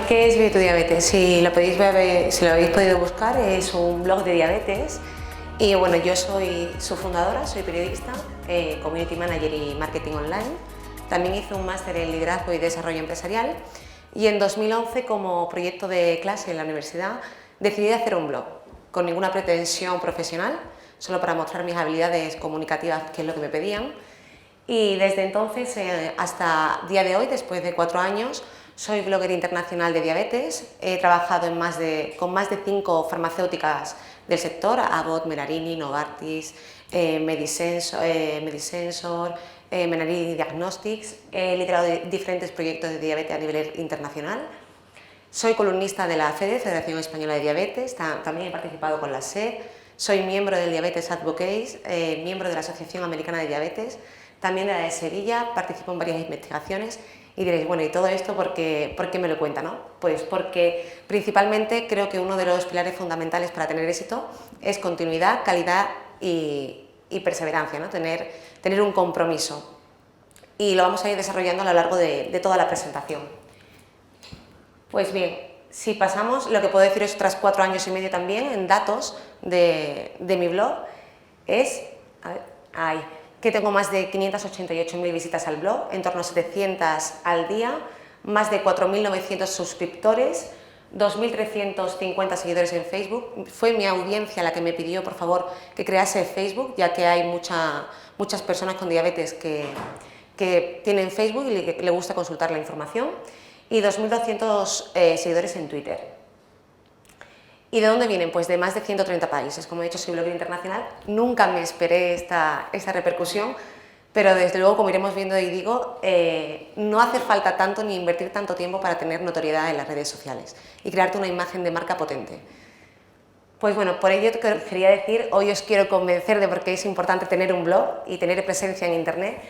¿qué es Vive tu Diabetes? Si lo habéis podido buscar, es un blog de diabetes y bueno, yo soy su fundadora, soy periodista, community manager y marketing online. También hice un máster en liderazgo y desarrollo empresarial y en 2011, como proyecto de clase en la universidad, decidí hacer un blog con ninguna pretensión profesional, solo para mostrar mis habilidades comunicativas, que es lo que me pedían. Y desde entonces hasta día de hoy, después de 4 años, soy blogger internacional de diabetes. He trabajado con más de 5 farmacéuticas del sector: Abbott, Menarini, Novartis, Medisensor, Menarini Diagnostics. He liderado diferentes proyectos de diabetes a nivel internacional. Soy columnista de la FEDE, Federación Española de Diabetes. También he participado con la SED. Soy miembro del Diabetes Advocates, miembro de la Asociación Americana de Diabetes, también de la de Sevilla. Participo en varias investigaciones. Y diréis, bueno, ¿y todo esto por qué me lo cuenta, no? Pues porque principalmente creo que uno de los pilares fundamentales para tener éxito es continuidad, calidad y perseverancia, ¿no? Tener un compromiso. Y lo vamos a ir desarrollando a lo largo de toda la presentación. Pues bien, si pasamos, lo que puedo decir es tras 4 años y medio también en datos de mi blog, es que tengo más de 588.000 visitas al blog, en torno a 700 al día, más de 4.900 suscriptores, 2.350 seguidores en Facebook. Fue mi audiencia la que me pidió, por favor, que crease Facebook, ya que hay muchas personas con diabetes que tienen Facebook y le gusta consultar la información, y 2.200 seguidores en Twitter. ¿Y de dónde vienen? Pues de más de 130 países. Como he dicho, soy blogger internacional. Nunca me esperé esta repercusión, pero desde luego, como iremos viendo y digo, no hace falta tanto ni invertir tanto tiempo para tener notoriedad en las redes sociales y crearte una imagen de marca potente. Pues bueno, por ello quería decir, hoy os quiero convencer de por qué es importante tener un blog y tener presencia en Internet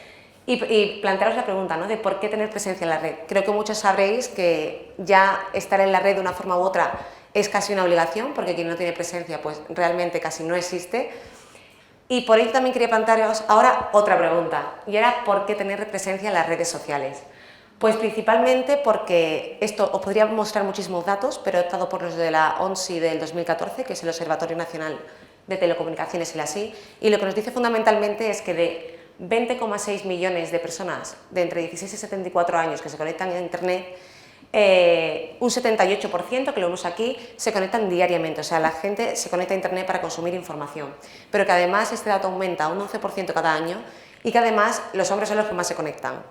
y plantearos la pregunta, ¿no?, de por qué tener presencia en la red. Creo que muchos sabréis que ya estar en la red de una forma u otra es casi una obligación, porque quien no tiene presencia pues realmente casi no existe. Y por ello también quería plantearos ahora otra pregunta, y era ¿por qué tener presencia en las redes sociales? Pues principalmente porque esto os podría mostrar muchísimos datos, pero he optado por los de la ONSI del 2014, que es el Observatorio Nacional de Telecomunicaciones y la SI, y lo que nos dice fundamentalmente es que de 20,6 millones de personas de entre 16 y 74 años que se conectan a Internet, un 78%, que lo vemos aquí, se conectan diariamente. O sea, la gente se conecta a Internet para consumir información, pero que además este dato aumenta un 11% cada año y que además los hombres son los que más se conectan.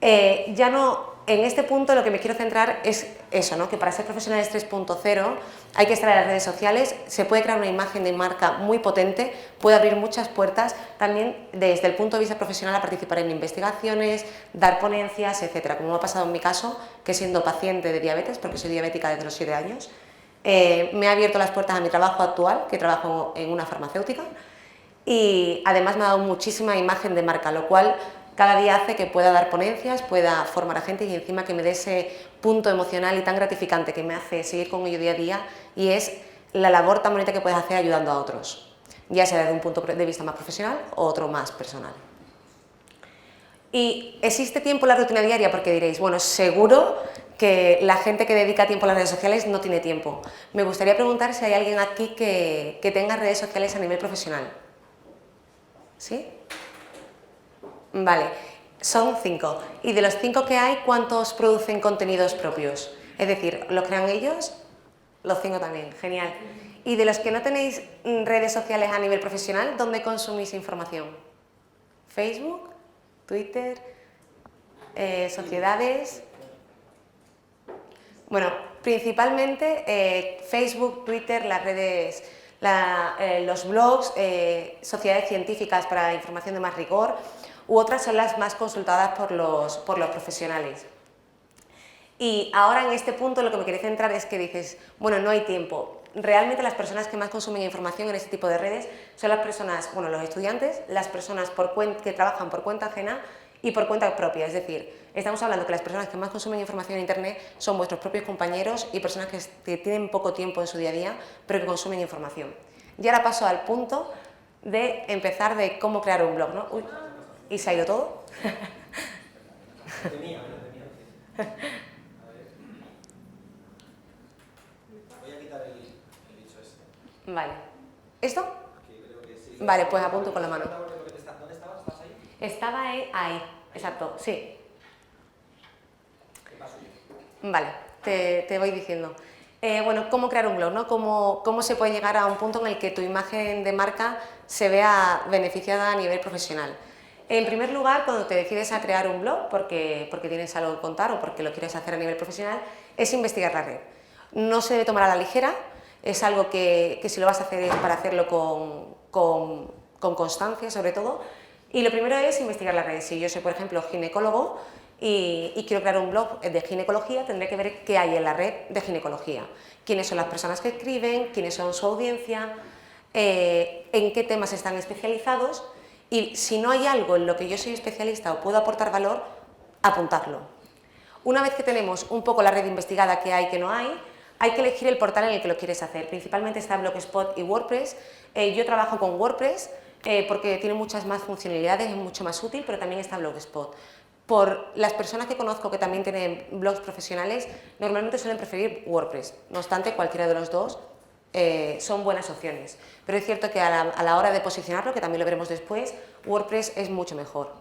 Ya no, en este punto lo que me quiero centrar es eso, ¿no?, que para ser profesionales 3.0 hay que estar en las redes sociales, se puede crear una imagen de marca muy potente, puede abrir muchas puertas, también desde el punto de vista profesional, a participar en investigaciones, dar ponencias, etcétera, como me ha pasado en mi caso, que siendo paciente de diabetes, porque soy diabética desde los 7 años, me ha abierto las puertas a mi trabajo actual, que trabajo en una farmacéutica, y además me ha dado muchísima imagen de marca, lo cual cada día hace que pueda dar ponencias, pueda formar a gente y encima que me dé ese punto emocional y tan gratificante que me hace seguir con ello día a día, y es la labor tan bonita que puedes hacer ayudando a otros, ya sea desde un punto de vista más profesional o otro más personal. ¿Y existe tiempo en la rutina diaria? Porque diréis, bueno, seguro que la gente que dedica tiempo a las redes sociales no tiene tiempo. Me gustaría preguntar si hay alguien aquí que tenga redes sociales a nivel profesional. ¿Sí? Vale, son 5. Y de los 5 que hay, ¿cuántos producen contenidos propios? Es decir, ¿los crean ellos? Los 5 también, genial. Y de los que no tenéis redes sociales a nivel profesional, ¿dónde consumís información? ¿Facebook? ¿Twitter? ¿Sociedades? Bueno, principalmente Facebook, Twitter, las redes, los blogs, sociedades científicas para información de más rigor, u otras son las más consultadas por los profesionales. Y ahora en este punto lo que me quería centrar es que dices, bueno, no hay tiempo. Realmente las personas que más consumen información en este tipo de redes son las personas, bueno, los estudiantes, las personas que trabajan por cuenta ajena y por cuenta propia. Es decir, estamos hablando que las personas que más consumen información en Internet son vuestros propios compañeros y personas que tienen poco tiempo en su día a día, pero que consumen información. Y ahora paso al punto de empezar de cómo crear un blog, ¿no? Uy. ¿Y se ha ido todo? Vale. ¿Esto? Aquí creo que sí. Vale, pues apunto con la mano. ¿Dónde estabas? ¿Estás ahí? Estaba ahí, exacto, sí. ¿Qué pasó? Vale, te voy diciendo. Bueno, cómo crear un blog, ¿no? Cómo se puede llegar a un punto en el que tu imagen de marca se vea beneficiada a nivel profesional. En primer lugar, cuando te decides a crear un blog porque tienes algo que contar o porque lo quieres hacer a nivel profesional, es investigar la red. No se debe tomar a la ligera, es algo que si lo vas a hacer es para hacerlo con constancia sobre todo. Y lo primero es investigar la red. Si yo soy, por ejemplo, ginecólogo, y quiero crear un blog de ginecología, tendré que ver qué hay en la red de ginecología, quiénes son las personas que escriben, quiénes son su audiencia, en qué temas están especializados y si no hay algo en lo que yo soy especialista o puedo aportar valor, apuntarlo. Una vez que tenemos un poco la red investigada que hay, que no hay que elegir el portal en el que lo quieres hacer. Principalmente está Blogspot y WordPress. Yo trabajo con WordPress porque tiene muchas más funcionalidades, es mucho más útil, pero también está Blogspot. Por las personas que conozco que también tienen blogs profesionales, normalmente suelen preferir WordPress. No obstante, cualquiera de los dos son buenas opciones. Pero es cierto que a la hora de posicionarlo, que también lo veremos después, WordPress es mucho mejor.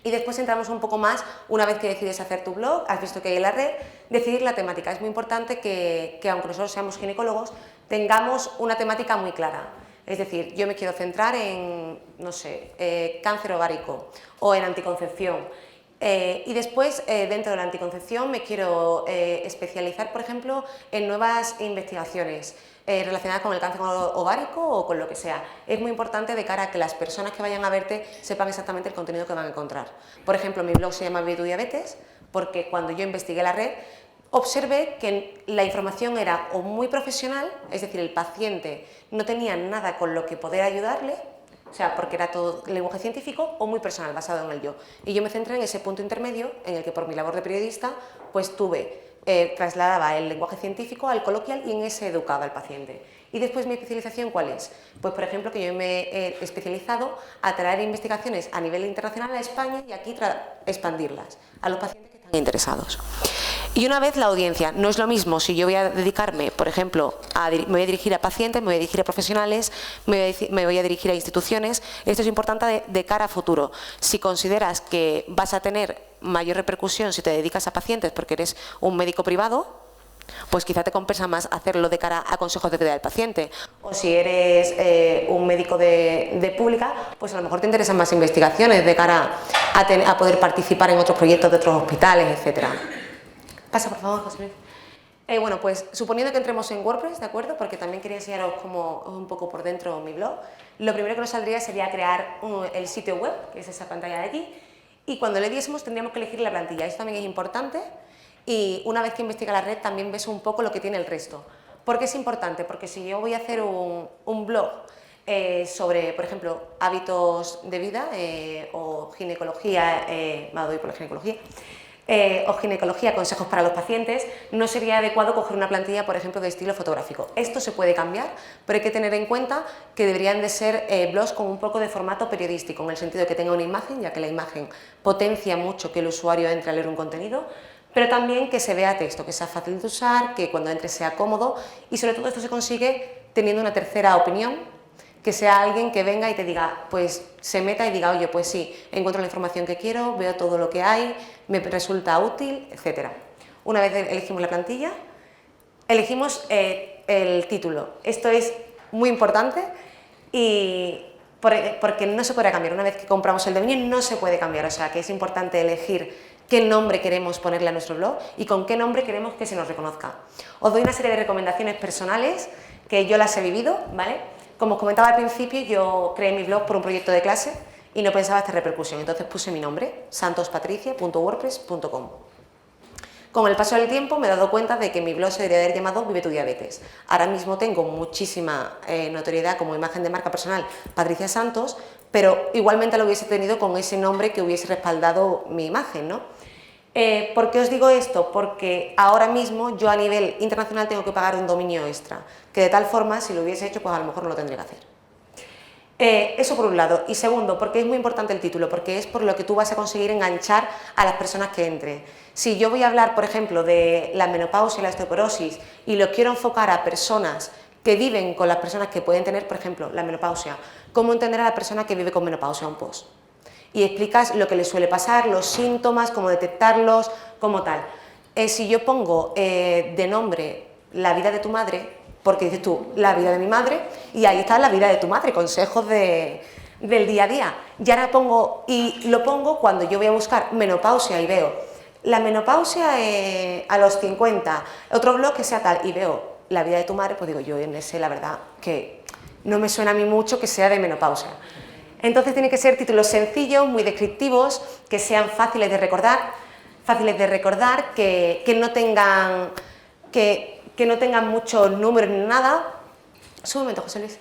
Y después entramos un poco más, una vez que decides hacer tu blog, has visto que hay en la red, decidir la temática. Es muy importante que aunque nosotros seamos ginecólogos, tengamos una temática muy clara. Es decir, yo me quiero centrar en, no sé, cáncer ovárico o en anticoncepción. Y después, dentro de la anticoncepción, me quiero especializar, por ejemplo, en nuevas investigaciones relacionadas con el cáncer ovárico o con lo que sea. Es muy importante de cara a que las personas que vayan a verte sepan exactamente el contenido que van a encontrar. Por ejemplo, mi blog se llama Vive tu Diabetes, porque cuando yo investigué la red, observé que la información era o muy profesional, es decir, el paciente no tenía nada con lo que poder ayudarle, o sea, porque era todo lenguaje científico, o muy personal, basado en el yo. Y yo me centré en ese punto intermedio en el que por mi labor de periodista, pues trasladaba el lenguaje científico al coloquial y en ese educaba al paciente. Y después mi especialización, ¿cuál es? Pues por ejemplo que yo me he especializado a traer investigaciones a nivel internacional a España y aquí expandirlas a los pacientes que están interesados. Y una vez la audiencia, no es lo mismo si yo voy a dedicarme, por ejemplo, me voy a dirigir a pacientes, me voy a dirigir a profesionales, me voy a dirigir a instituciones. Esto es importante de cara a futuro. Si consideras que vas a tener mayor repercusión si te dedicas a pacientes porque eres un médico privado, pues quizá te compensa más hacerlo de cara a consejos de vida del paciente. O si eres un médico de pública, pues a lo mejor te interesan más investigaciones de cara a poder participar en otros proyectos de otros hospitales, etcétera. Pasa, por favor, José Luis. Bueno, pues suponiendo que entremos en WordPress, ¿de acuerdo? Porque también quería enseñaros como un poco por dentro mi blog. Lo primero que nos saldría sería crear el sitio web, que es esa pantalla de aquí, y cuando le diésemos tendríamos que elegir la plantilla. Esto también es importante y una vez que investiga la red también ves un poco lo que tiene el resto. ¿Por qué es importante? Porque si yo voy a hacer un blog sobre, por ejemplo, hábitos de vida o ginecología, me doy por la ginecología, o ginecología, consejos para los pacientes, no sería adecuado coger una plantilla, por ejemplo, de estilo fotográfico. Esto se puede cambiar, pero hay que tener en cuenta que deberían de ser blogs con un poco de formato periodístico, en el sentido de que tenga una imagen, ya que la imagen potencia mucho que el usuario entre a leer un contenido, pero también que se vea texto, que sea fácil de usar, que cuando entre sea cómodo y sobre todo esto se consigue teniendo una tercera opinión, que sea alguien que venga y te diga, pues se meta y diga, oye, pues sí, encuentro la información que quiero, veo todo lo que hay, me resulta útil, etc. Una vez elegimos la plantilla, elegimos el título. Esto es muy importante y porque no se podrá cambiar. Una vez que compramos el dominio no se puede cambiar, o sea que es importante elegir qué nombre queremos ponerle a nuestro blog y con qué nombre queremos que se nos reconozca. Os doy una serie de recomendaciones personales que yo las he vivido, ¿vale? Como os comentaba al principio, yo creé mi blog por un proyecto de clase y no pensaba esta repercusión, entonces puse mi nombre, santospatricia.wordpress.com. Con el paso del tiempo me he dado cuenta de que mi blog se debería haber llamado Vive tu Diabetes. Ahora mismo tengo muchísima notoriedad como imagen de marca personal Patricia Santos, pero igualmente lo hubiese tenido con ese nombre que hubiese respaldado mi imagen, ¿no? ¿Por qué os digo esto? Porque ahora mismo yo a nivel internacional tengo que pagar un dominio extra, que de tal forma, si lo hubiese hecho, pues a lo mejor no lo tendría que hacer. Eso por un lado. Y segundo, porque es muy importante el título, porque es por lo que tú vas a conseguir enganchar a las personas que entren. Si yo voy a hablar, por ejemplo, de la menopausia y la osteoporosis y lo quiero enfocar a personas que viven con las personas que pueden tener, por ejemplo, la menopausia. ¿Cómo entender a la persona que vive con menopausia? Un post. Y explicas lo que le suele pasar, los síntomas, cómo detectarlos, como tal. Si yo pongo de nombre la vida de tu madre, porque dices tú, la vida de mi madre, y ahí está la vida de tu madre, consejos del día a día. Y ahora lo pongo cuando yo voy a buscar menopausia y veo la menopausia a los 50, otro blog que sea tal, y veo la vida de tu madre, pues digo, yo en ese, la verdad, que no me suena a mí mucho que sea de menopausia. Entonces tienen que ser títulos sencillos, muy descriptivos, que sean fáciles de recordar, que no tengan muchos números ni nada. Un momento, José Luis.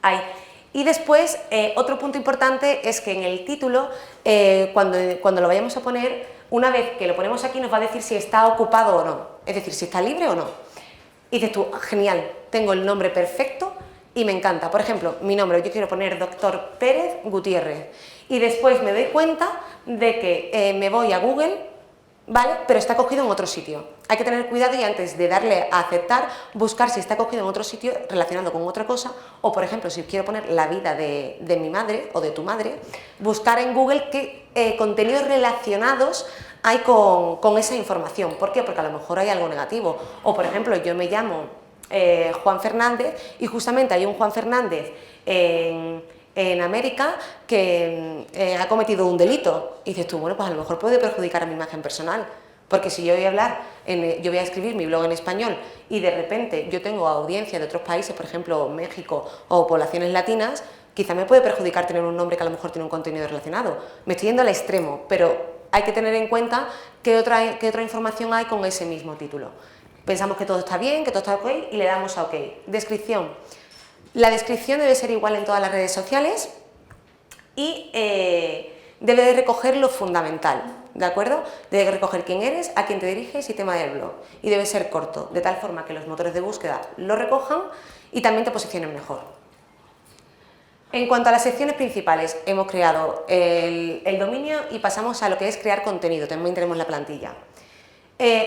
Ahí. Y después, otro punto importante es que en el título, cuando lo vayamos a poner, una vez que lo ponemos aquí nos va a decir si está ocupado o no, es decir, si está libre o no. Y dices tú, genial, tengo el nombre perfecto y me encanta. Por ejemplo, mi nombre, yo quiero poner Dr. Pérez Gutiérrez. Y después me doy cuenta de que me voy a Google, ¿vale? Pero está cogido en otro sitio. Hay que tener cuidado y antes de darle a aceptar, buscar si está cogido en otro sitio relacionado con otra cosa, o por ejemplo, si quiero poner la vida de mi madre o de tu madre, buscar en Google qué contenidos relacionados hay con esa información. ¿Por qué? Porque a lo mejor hay algo negativo. O por ejemplo, yo me llamo Juan Fernández y justamente hay un Juan Fernández en América que ha cometido un delito. Y dices tú, bueno, pues a lo mejor puede perjudicar a mi imagen personal. Porque si yo voy a hablar, yo voy a escribir mi blog en español y de repente yo tengo audiencia de otros países, por ejemplo México o poblaciones latinas, quizá me puede perjudicar tener un nombre que a lo mejor tiene un contenido relacionado. Me estoy yendo al extremo, pero hay que tener en cuenta qué otra información hay con ese mismo título. Pensamos que todo está bien, que todo está ok y le damos a ok. Descripción. La descripción debe ser igual en todas las redes sociales y debe de recoger lo fundamental, ¿de acuerdo? Debe recoger quién eres, a quién te diriges y tema del blog. Y debe ser corto, de tal forma que los motores de búsqueda lo recojan y también te posicionen mejor. En cuanto a las secciones principales, hemos creado el dominio y pasamos a lo que es crear contenido, también tenemos la plantilla.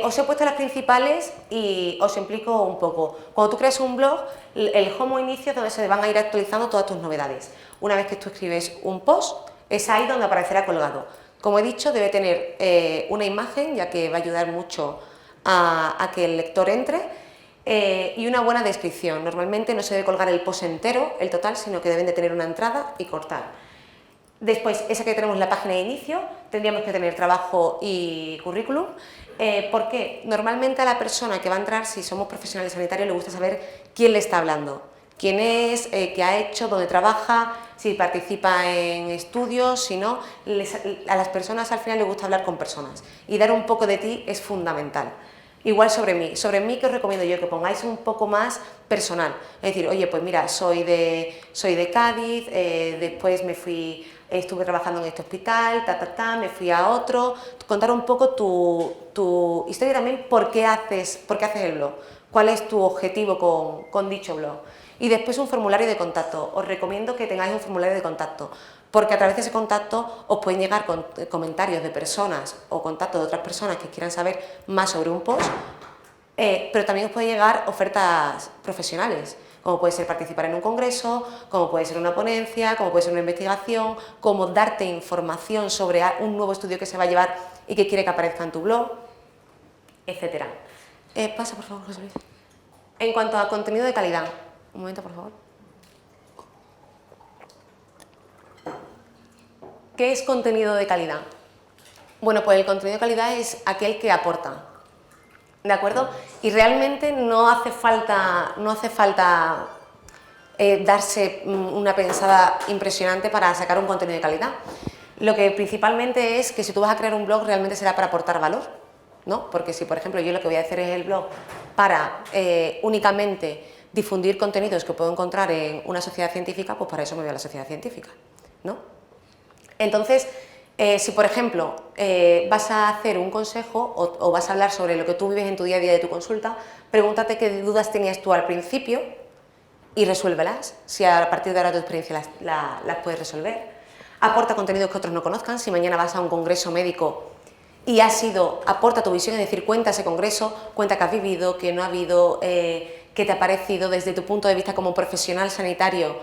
Os he puesto las principales y os explico un poco. Cuando tú creas un blog, el home o inicio es donde se van a ir actualizando todas tus novedades. Una vez que tú escribes un post, es ahí donde aparecerá colgado. Como he dicho, debe tener una imagen, ya que va a ayudar mucho a que el lector entre, y una buena descripción. Normalmente no se debe colgar el post entero, el total, sino que deben de tener una entrada y cortar. Después, esa que tenemos la página de inicio, tendríamos que tener trabajo y currículum, porque normalmente a la persona que va a entrar, si somos profesionales sanitarios, le gusta saber quién le está hablando, quién es, qué ha hecho, dónde trabaja, si participa en estudios, si no. A las personas al final les gusta hablar con personas y dar un poco de ti es fundamental. Igual sobre mí que os recomiendo yo que pongáis un poco más personal, es decir, oye, pues mira, soy de Cádiz, después estuve trabajando en este hospital, me fui a otro, contar un poco tu historia y también por qué haces el blog, cuál es tu objetivo con dicho blog. Y después un formulario de contacto, os recomiendo que tengáis un formulario de contacto, porque a través de ese contacto os pueden llegar comentarios de personas o contactos de otras personas que quieran saber más sobre un post, pero también os pueden llegar ofertas profesionales, como puede ser participar en un congreso, como puede ser una ponencia, como puede ser una investigación, como darte información sobre un nuevo estudio que se va a llevar y que quiere que aparezca en tu blog, etc. Pasa, por favor, José Luis. En cuanto a contenido de calidad, un momento, por favor. ¿Qué es contenido de calidad? Bueno, pues el contenido de calidad es aquel que aporta, ¿de acuerdo? Y realmente no hace falta darse una pensada impresionante para sacar un contenido de calidad. Lo que principalmente es que si tú vas a crear un blog realmente será para aportar valor, ¿no? Porque si, por ejemplo, yo lo que voy a hacer es el blog para únicamente difundir contenidos que puedo encontrar en una sociedad científica, pues para eso me voy a la sociedad científica, ¿no? Entonces, si por ejemplo vas a hacer un consejo o vas a hablar sobre lo que tú vives en tu día a día de tu consulta, pregúntate qué dudas tenías tú al principio y resuélvelas, si a partir de ahora tu experiencia las puedes resolver. Aporta contenidos que otros no conozcan. Si mañana vas a un congreso médico y aporta tu visión, es decir, cuenta ese congreso, cuenta qué has vivido, qué no ha habido, qué qué te ha parecido desde tu punto de vista como profesional sanitario,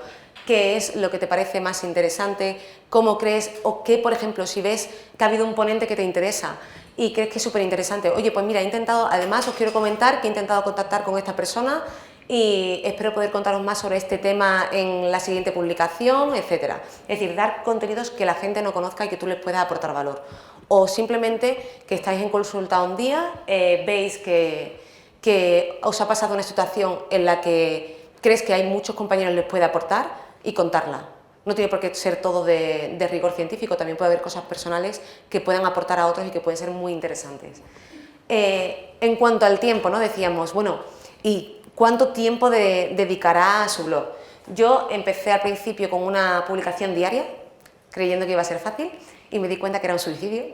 qué es lo que te parece más interesante, cómo crees o qué, por ejemplo, si ves que ha habido un ponente que te interesa y crees que es súper interesante, oye, pues mira, he intentado, además os quiero comentar que he intentado contactar con esta persona y espero poder contaros más sobre este tema en la siguiente publicación, etcétera. Es decir, dar contenidos que la gente no conozca y que tú les puedas aportar valor. O simplemente que estáis en consulta un día, veis que os ha pasado una situación en la que crees que hay muchos compañeros que les puede aportar y contarla. No tiene por qué ser todo de rigor científico, también puede haber cosas personales que puedan aportar a otros y que pueden ser muy interesantes. En cuanto al tiempo, ¿no? Decíamos, bueno, ¿y cuánto tiempo dedicará a su blog? Yo empecé al principio con una publicación diaria, creyendo que iba a ser fácil, y me di cuenta que era un suicidio.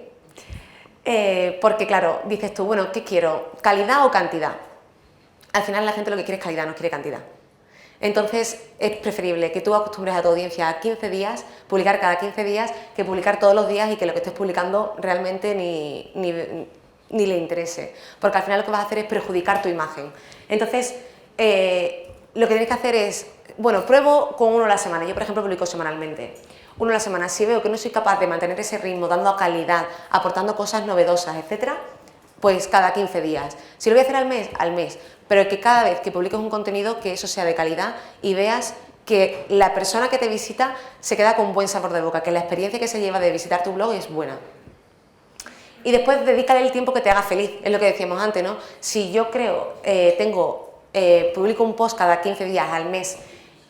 Porque claro, dices tú, bueno, ¿qué quiero? ¿Calidad o cantidad? Al final la gente lo que quiere es calidad, no quiere cantidad. Entonces es preferible que tú acostumbres a tu audiencia a 15 días, publicar cada 15 días, que publicar todos los días y que lo que estés publicando realmente ni le interese. Porque al final lo que vas a hacer es perjudicar tu imagen. Entonces, lo que tienes que hacer es, bueno, pruebo con uno a la semana. Yo, por ejemplo, publico semanalmente. Uno a la semana. Si veo que no soy capaz de mantener ese ritmo, dando calidad, aportando cosas novedosas, etcétera, pues cada 15 días. Si lo voy a hacer al mes, pero que cada vez que publiques un contenido que eso sea de calidad y veas que la persona que te visita se queda con buen sabor de boca, que la experiencia que se lleva de visitar tu blog es buena. Y después dedícale el tiempo que te haga feliz, es lo que decíamos antes, ¿no? Si yo creo, publico un post cada 15 días al mes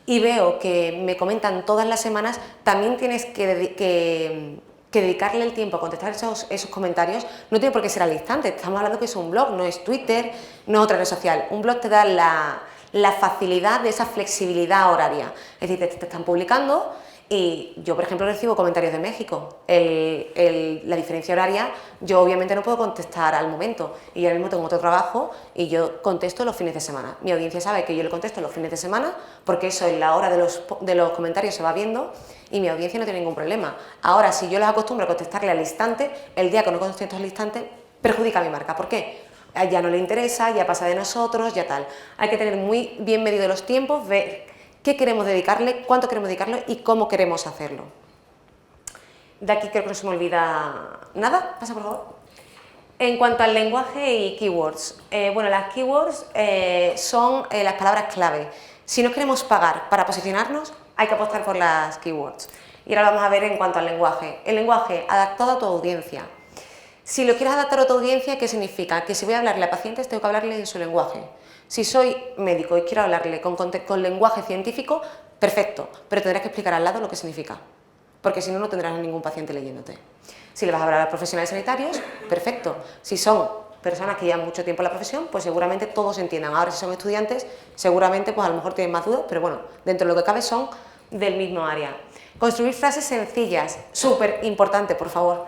y veo que me comentan todas las semanas, también tienes que dedicarle el tiempo a contestar esos comentarios. No tiene por qué ser al instante, estamos hablando que es un blog, no es Twitter, no es otra red social. Un blog te da la facilidad de esa flexibilidad horaria, es decir, te están publicando y yo, por ejemplo, recibo comentarios de México. La diferencia horaria, yo obviamente no puedo contestar al momento y yo ahora mismo tengo otro trabajo y yo contesto los fines de semana. Mi audiencia sabe que yo le contesto los fines de semana porque eso en la hora de los comentarios se va viendo y mi audiencia no tiene ningún problema. Ahora, si yo les acostumbro a contestarle al instante, el día que no contesto al instante, perjudica a mi marca. ¿Por qué? Ya no le interesa, ya pasa de nosotros, ya tal. Hay que tener muy bien medido los tiempos, ver qué queremos dedicarle, cuánto queremos dedicarle y cómo queremos hacerlo. De aquí creo que no se me olvida nada. Pasa, por favor. En cuanto al lenguaje y keywords. Bueno, las keywords son las palabras clave. Si no queremos pagar para posicionarnos, hay que apostar por las keywords. Y ahora vamos a ver en cuanto al lenguaje. El lenguaje adaptado a tu audiencia. Si lo quieres adaptar a tu audiencia, ¿qué significa? Que si voy a hablarle a pacientes, tengo que hablarle en su lenguaje. Si soy médico y quiero hablarle con lenguaje científico, perfecto, pero tendrás que explicar al lado lo que significa, porque si no, no tendrás a ningún paciente leyéndote. Si le vas a hablar a profesionales sanitarios, perfecto. Si son personas que llevan mucho tiempo en la profesión, pues seguramente todos entiendan. Ahora, si son estudiantes, seguramente pues a lo mejor tienen más dudas, pero bueno, dentro de lo que cabe son del mismo área. Construir frases sencillas, súper importante, por favor.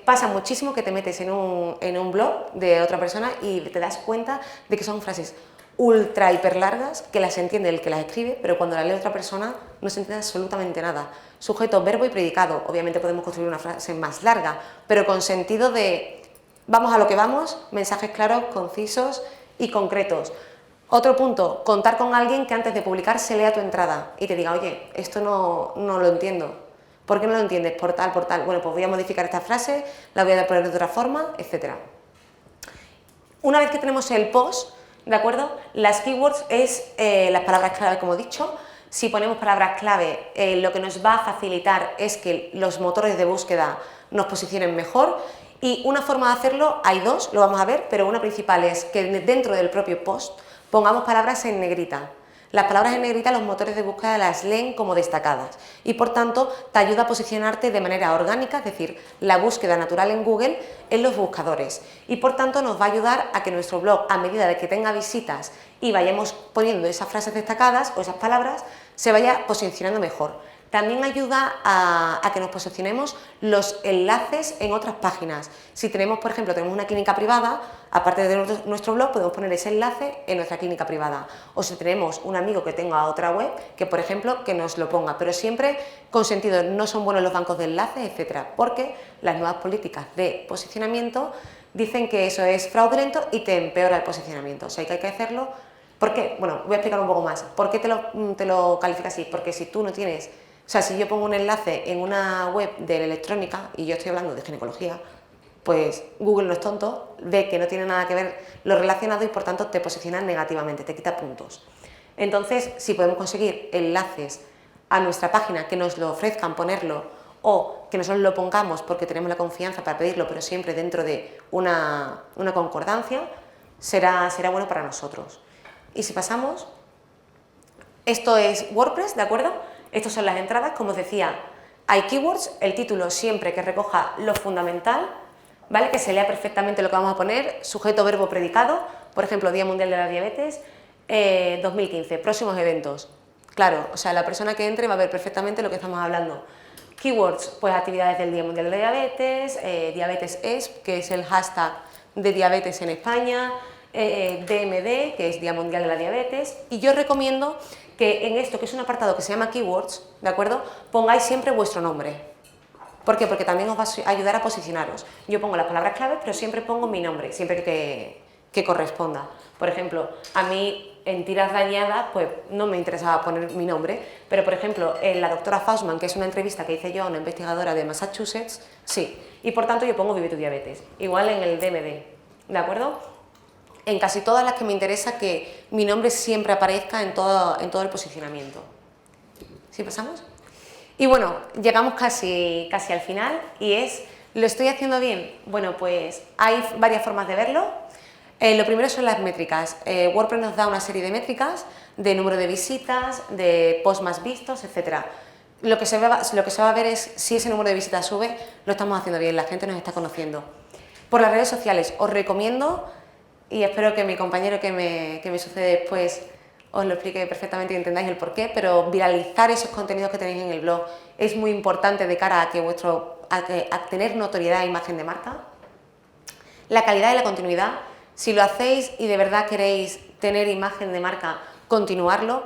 Pasa muchísimo que te metes en un blog de otra persona y te das cuenta de que son frases ultra hiper largas, que las entiende el que las escribe, pero cuando las lee otra persona no se entiende absolutamente nada. Sujeto, verbo y predicado. Obviamente podemos construir una frase más larga, pero con sentido de vamos a lo que vamos, mensajes claros, concisos y concretos. Otro punto, contar con alguien que antes de publicar se lea tu entrada y te diga, oye, esto no lo entiendo. ¿Por qué no lo entiendes? Por tal. Bueno, pues voy a modificar esta frase, la voy a poner de otra forma, etc. Una vez que tenemos el post, ¿de acuerdo? Las keywords es las palabras clave, como he dicho. Si ponemos palabras clave, lo que nos va a facilitar es que los motores de búsqueda nos posicionen mejor. Y una forma de hacerlo, hay dos, lo vamos a ver, pero una principal es que dentro del propio post pongamos palabras en negrita. Las palabras en negrita los motores de búsqueda las leen como destacadas y por tanto te ayuda a posicionarte de manera orgánica, es decir, la búsqueda natural en Google en los buscadores y por tanto nos va a ayudar a que nuestro blog, a medida de que tenga visitas y vayamos poniendo esas frases destacadas o esas palabras, se vaya posicionando mejor. También ayuda a que nos posicionemos los enlaces en otras páginas. Si tenemos, por ejemplo, tenemos una clínica privada, aparte de nuestro blog, podemos poner ese enlace en nuestra clínica privada. O si tenemos un amigo que tenga otra web, que por ejemplo, que nos lo ponga. Pero siempre con sentido, no son buenos los bancos de enlaces, etcétera, porque las nuevas políticas de posicionamiento dicen que eso es fraudulento y te empeora el posicionamiento. O sea, que hay que hacerlo ¿Por qué? Bueno, voy a explicar un poco más. ¿Por qué te lo califica así? Porque si tú no tienes, o sea, si yo pongo un enlace en una web de la electrónica y yo estoy hablando de ginecología, pues Google no es tonto, ve que no tiene nada que ver lo relacionado y por tanto te posiciona negativamente, te quita puntos. Entonces, si podemos conseguir enlaces a nuestra página que nos lo ofrezcan ponerlo o que nosotros lo pongamos porque tenemos la confianza para pedirlo, pero siempre dentro de una concordancia, será bueno para nosotros. Y si pasamos, esto es WordPress, ¿de acuerdo? Estas son las entradas, como os decía, hay keywords, el título siempre que recoja lo fundamental, ¿vale? Que se lea perfectamente lo que vamos a poner, sujeto, verbo, predicado, por ejemplo, Día Mundial de la Diabetes, 2015, próximos eventos. Claro, o sea, la persona que entre va a ver perfectamente lo que estamos hablando. Keywords, pues actividades del Día Mundial de la Diabetes, diabetes es, que es el hashtag de diabetes en España, DMD, que es Día Mundial de la Diabetes, y yo recomiendo que en esto, que es un apartado que se llama Keywords, ¿de acuerdo?, pongáis siempre vuestro nombre. ¿Por qué? Porque también os va a ayudar a posicionaros. Yo pongo las palabras clave, pero siempre pongo mi nombre, siempre que corresponda. Por ejemplo, a mí en tiras dañadas, pues no me interesaba poner mi nombre, pero por ejemplo, en la doctora Faustman, que es una entrevista que hice yo a una investigadora de Massachusetts, sí, y por tanto yo pongo Vive tu diabetes, igual en el DMD, ¿de acuerdo? En casi todas las que me interesa que mi nombre siempre aparezca en todo el posicionamiento. ¿Sí pasamos? Y bueno, llegamos casi al final y es, ¿lo estoy haciendo bien? Bueno, pues hay varias formas de verlo. Lo primero son las métricas. WordPress nos da una serie de métricas de número de visitas, de posts más vistos, etc. Lo que se va a ver es si ese número de visitas sube, lo estamos haciendo bien, la gente nos está conociendo. Por las redes sociales os recomiendo, y espero que mi compañero que me sucede después os lo explique perfectamente y entendáis el porqué, pero viralizar esos contenidos que tenéis en el blog es muy importante de cara a tener notoriedad e imagen de marca. La calidad y la continuidad, si lo hacéis y de verdad queréis tener imagen de marca, continuarlo,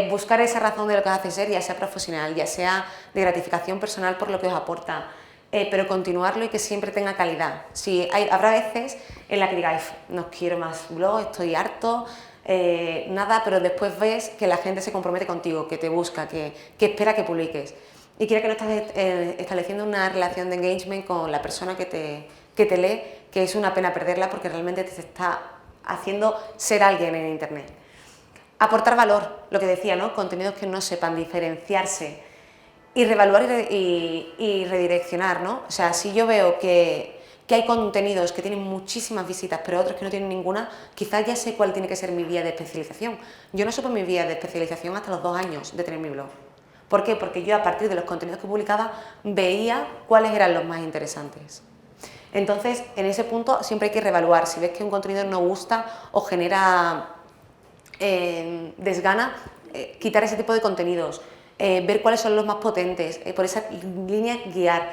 buscar esa razón de lo que os hace ser, ya sea profesional, ya sea de gratificación personal por lo que os aporta, pero continuarlo y que siempre tenga calidad. Habrá veces en las que digáis, no quiero más blog, estoy harto, nada, pero después ves que la gente se compromete contigo, que te busca, que espera que publiques. Y quiera que no estás estableciendo una relación de engagement con la persona que te lee, que es una pena perderla porque realmente te está haciendo ser alguien en Internet. Aportar valor, lo que decía, ¿no? Contenidos que no sepan diferenciarse y reevaluar y redireccionar, ¿no? O sea, si yo veo que hay contenidos que tienen muchísimas visitas, pero otros que no tienen ninguna, quizás ya sé cuál tiene que ser mi vía de especialización. Yo no supe mi vía de especialización hasta los 2 años de tener mi blog. ¿Por qué? Porque yo a partir de los contenidos que publicaba veía cuáles eran los más interesantes. Entonces, en ese punto siempre hay que reevaluar. Si ves que un contenido no gusta o genera desgana, quitar ese tipo de contenidos, ver cuáles son los más potentes, por esa línea guiar.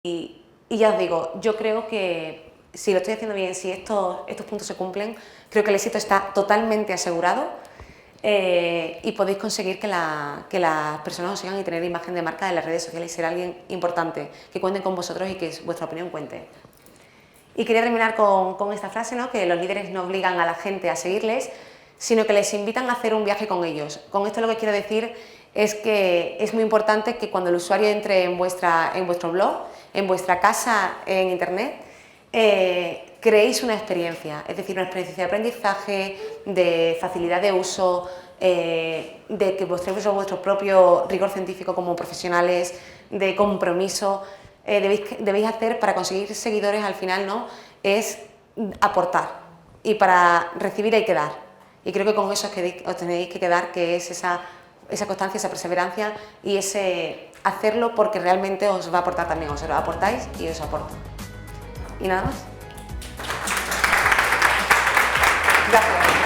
Y ya os digo, yo creo que si lo estoy haciendo bien, si estos puntos se cumplen, creo que el éxito está totalmente asegurado y podéis conseguir que las personas os sigan y tener imagen de marca en las redes sociales y ser alguien importante, que cuenten con vosotros y que vuestra opinión cuente. Y quería terminar con esta frase, ¿no? Que los líderes no obligan a la gente a seguirles, sino que les invitan a hacer un viaje con ellos. Con esto lo que quiero decir es que es muy importante que cuando el usuario entre en vuestro blog, en vuestra casa en Internet, creéis una experiencia, es decir, una experiencia de aprendizaje, de facilidad de uso, de que mostréis vuestro propio rigor científico como profesionales, de compromiso. Debéis hacer para conseguir seguidores al final, ¿no? Es aportar, y para recibir hay que dar. Y creo que con eso os tenéis que quedar, que es esa constancia, esa perseverancia y ese hacerlo porque realmente os va a aportar también, os lo aportáis y os aporta. Y nada más. Gracias.